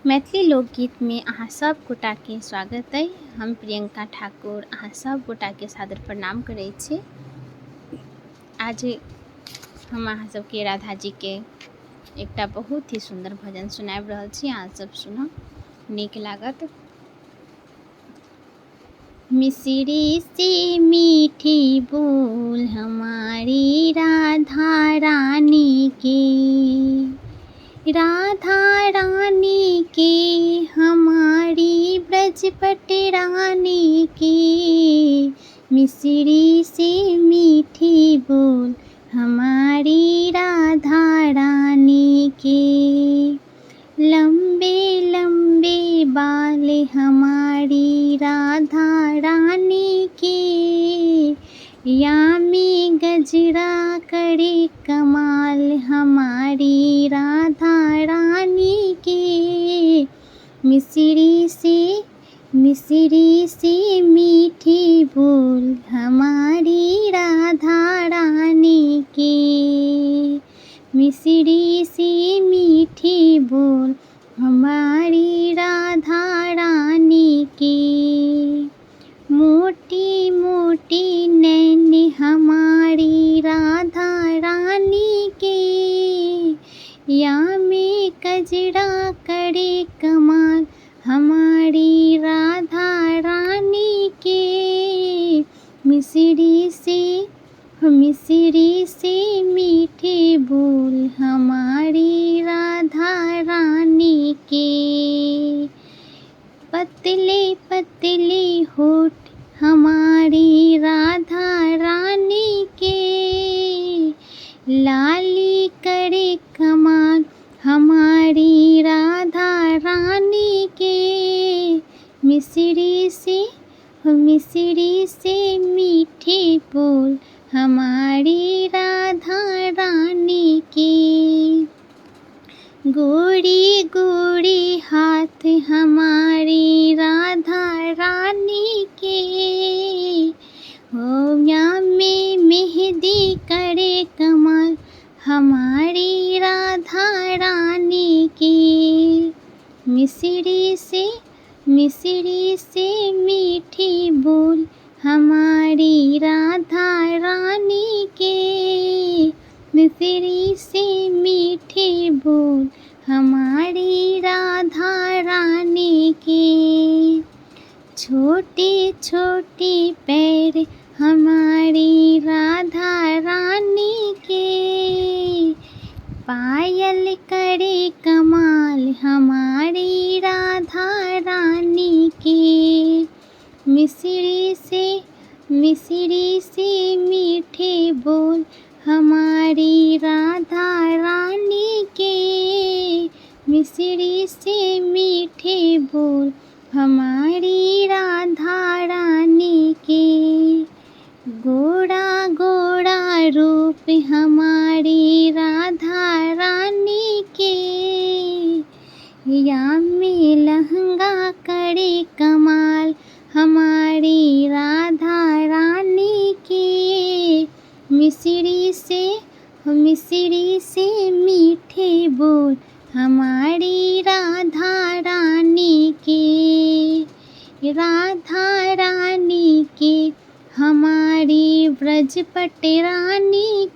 मैथिली लोकगीत में अहाँ सब गोटाके स्वागत अइ। हम प्रियंका ठाकुर अहाँ सब गोटाके सादर प्रणाम करै छी। आज हम अहाँ सबके राधा जी के एकटा बहुत ही सुंदर भजन सुनाबि रहल छी। अहाँ सब सुनब, नीक लागत। मिसरी सी मीठी बोल हमारी राधा रानी की, राधा रानी की हमारी ब्रजपट रानी की। मिसरी से मीठी बोल हमारी राधा रानी की, लंबे लंबे बाल हमारी राधा रानी के, यामी गजरा करे कमाल हमारी राधा रानी के। मिसरी से मीठी बोल हमारी राधा रानी के, मिसरी से मीठी बोल हमारी राधा रानी की। मोटी मोटी नैन हमारी राधा रानी के, यामी कजरा करे कमाल हमारी राधा रानी के। मिसरी से मीठी बोल हमारी राधा रानी के, पतले पतले होठ हमारी राधा रानी के, लाली करे कमाल हमारी राधा रानी के। मिसरी से मीठी बोल हमारी राधा रानी की। गोरी गोरी हाथ हमारी राधा रानी के, होया में मेहंदी करे कमाल हमारी राधा रानी की। मिसरी से मीठी बोल हमारी राधा रानी के, मिसरी से मीठी बोल हमारी राधा रानी के। छोटे छोटे पैर हमारी राधा रानी के, पायल करे कमाल हमारी राधा रानी के। मिसरी से मीठी बोल हमारी राधा रानी के, मिसरी से मीठी बोल हमारी राधा रानी के। गोरा गोरा रूप हमारी राधा रानी के, यामी लहंगा करे कमाल हमारी राधा रानी के। मिसरी से मीठी बोल हमारी राधा रानी के, राधा रानी के हमारी ब्रजपट रानी